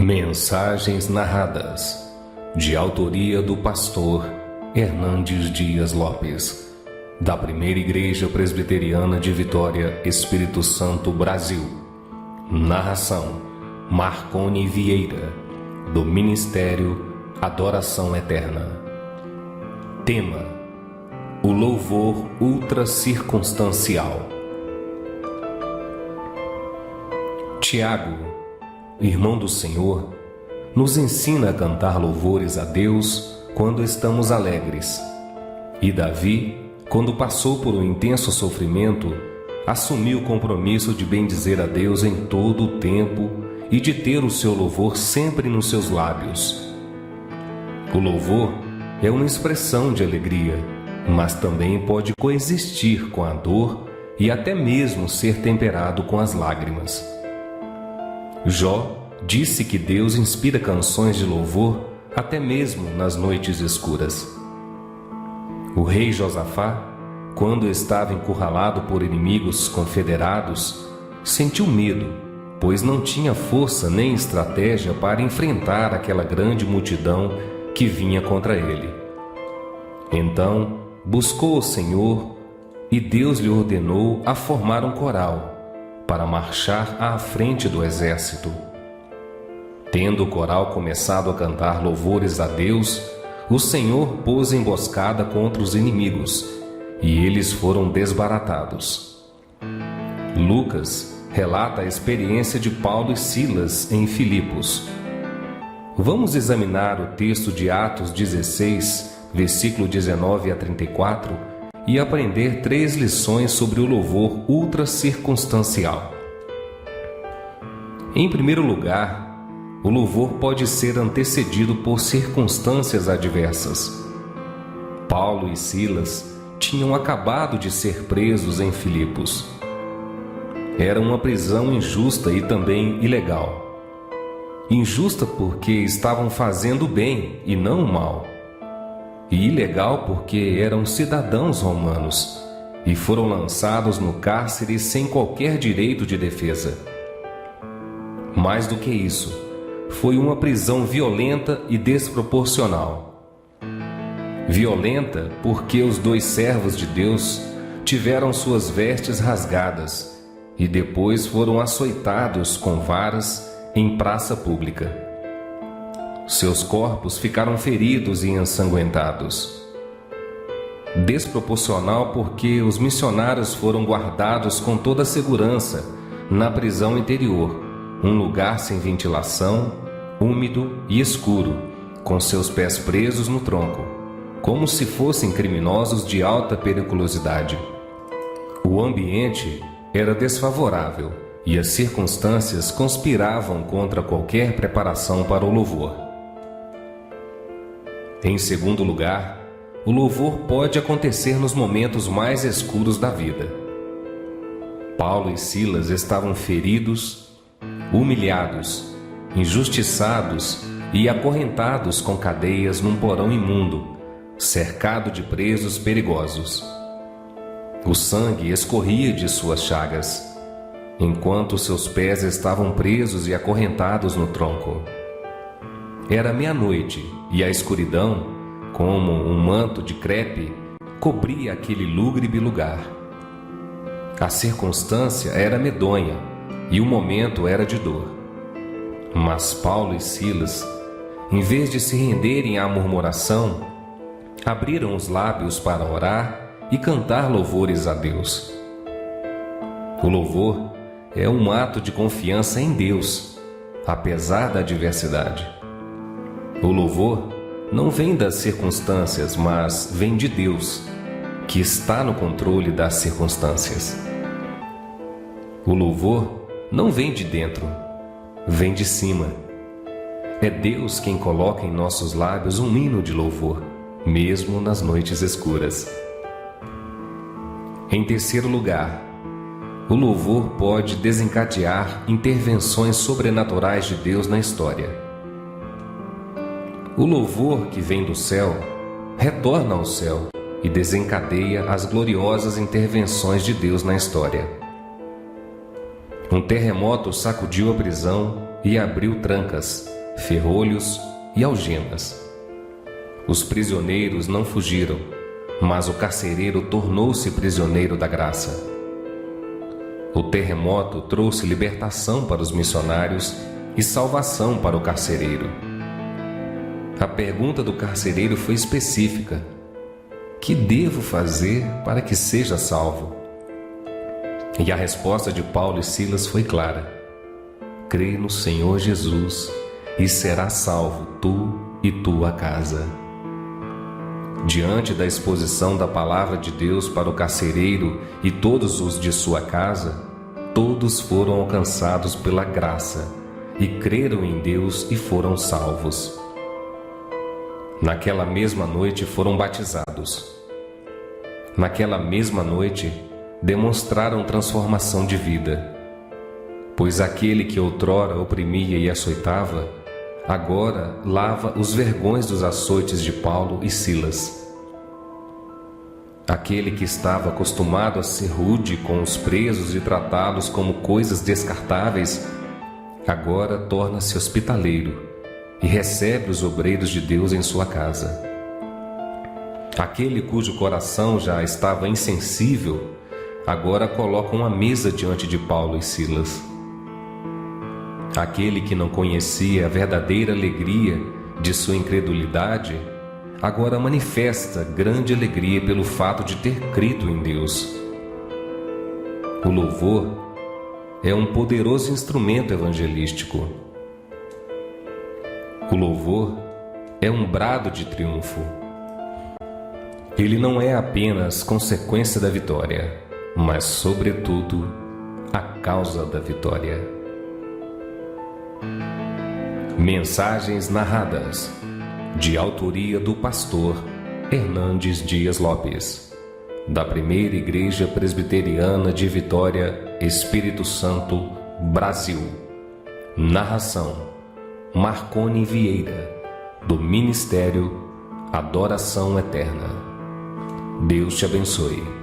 Mensagens narradas, de autoria do pastor Hernandes Dias Lopes, da Primeira Igreja Presbiteriana de Vitória, Espírito Santo, Brasil. Narração: Marconi Vieira, do Ministério Adoração Eterna. Tema: o louvor ultracircunstancial. Tiago, irmão do Senhor, nos ensina a cantar louvores a Deus quando estamos alegres. E Davi, quando passou por um intenso sofrimento, assumiu o compromisso de bendizer a Deus em todo o tempo e de ter o seu louvor sempre nos seus lábios. O louvor é uma expressão de alegria, mas também pode coexistir com a dor e até mesmo ser temperado com as lágrimas. Jó disse que Deus inspira canções de louvor até mesmo nas noites escuras. O rei Josafá, quando estava encurralado por inimigos confederados, sentiu medo, pois não tinha força nem estratégia para enfrentar aquela grande multidão que vinha contra ele. Então, buscou o Senhor e Deus lhe ordenou a formar um coral para marchar à frente do exército. Tendo o coral começado a cantar louvores a Deus, o Senhor pôs emboscada contra os inimigos, e eles foram desbaratados. Lucas relata a experiência de Paulo e Silas em Filipos. Vamos examinar o texto de Atos 16, versículo 19 a 34, e aprender 3 lições sobre o louvor ultracircunstancial. Em primeiro lugar, o louvor pode ser antecedido por circunstâncias adversas. Paulo e Silas tinham acabado de ser presos em Filipos. Era uma prisão injusta e também ilegal. Injusta porque estavam fazendo o bem e não o mal. E ilegal porque eram cidadãos romanos e foram lançados no cárcere sem qualquer direito de defesa. Mais do que isso, foi uma prisão violenta e desproporcional. Violenta porque os 2 servos de Deus tiveram suas vestes rasgadas e depois foram açoitados com varas em praça pública. Seus corpos ficaram feridos e ensanguentados. Desproporcional porque os missionários foram guardados com toda a segurança na prisão interior, um lugar sem ventilação, úmido e escuro, com seus pés presos no tronco, como se fossem criminosos de alta periculosidade. O ambiente era desfavorável e as circunstâncias conspiravam contra qualquer preparação para o louvor. Em segundo lugar, o louvor pode acontecer nos momentos mais escuros da vida. Paulo e Silas estavam feridos, humilhados, injustiçados e acorrentados com cadeias num porão imundo, cercado de presos perigosos. O sangue escorria de suas chagas, enquanto seus pés estavam presos e acorrentados no tronco. Era meia-noite e a escuridão, como um manto de crepe, cobria aquele lúgubre lugar. A circunstância era medonha e o momento era de dor. Mas Paulo e Silas, em vez de se renderem à murmuração, abriram os lábios para orar e cantar louvores a Deus. O louvor é um ato de confiança em Deus, apesar da adversidade. O louvor não vem das circunstâncias, mas vem de Deus, que está no controle das circunstâncias. O louvor não vem de dentro, vem de cima. É Deus quem coloca em nossos lábios um hino de louvor, mesmo nas noites escuras. Em terceiro lugar, o louvor pode desencadear intervenções sobrenaturais de Deus na história. O louvor que vem do céu retorna ao céu e desencadeia as gloriosas intervenções de Deus na história. Um terremoto sacudiu a prisão e abriu trancas, ferrolhos e algemas. Os prisioneiros não fugiram, mas o carcereiro tornou-se prisioneiro da graça. O terremoto trouxe libertação para os missionários e salvação para o carcereiro. A pergunta do carcereiro foi específica: que devo fazer para que seja salvo? E a resposta de Paulo e Silas foi clara: crê no Senhor Jesus e serás salvo, tu e tua casa. Diante da exposição da palavra de Deus para o carcereiro e todos os de sua casa, todos foram alcançados pela graça e creram em Deus e foram salvos. Naquela mesma noite foram batizados. Naquela mesma noite demonstraram transformação de vida, pois aquele que outrora oprimia e açoitava, agora lava os vergões dos açoites de Paulo e Silas. Aquele que estava acostumado a ser rude com os presos e tratá-los como coisas descartáveis, agora torna-se hospitaleiro e recebe os obreiros de Deus em sua casa. Aquele cujo coração já estava insensível, agora coloca uma mesa diante de Paulo e Silas. Aquele que não conhecia a verdadeira alegria de sua incredulidade, agora manifesta grande alegria pelo fato de ter crido em Deus. O louvor é um poderoso instrumento evangelístico. O louvor é um brado de triunfo. Ele não é apenas consequência da vitória, mas, sobretudo, a causa da vitória. Mensagens narradas, de autoria do pastor Hernandes Dias Lopes, da Primeira Igreja Presbiteriana de Vitória, Espírito Santo, Brasil. Narração: Marcone Vieira, do Ministério Adoração Eterna. Deus te abençoe.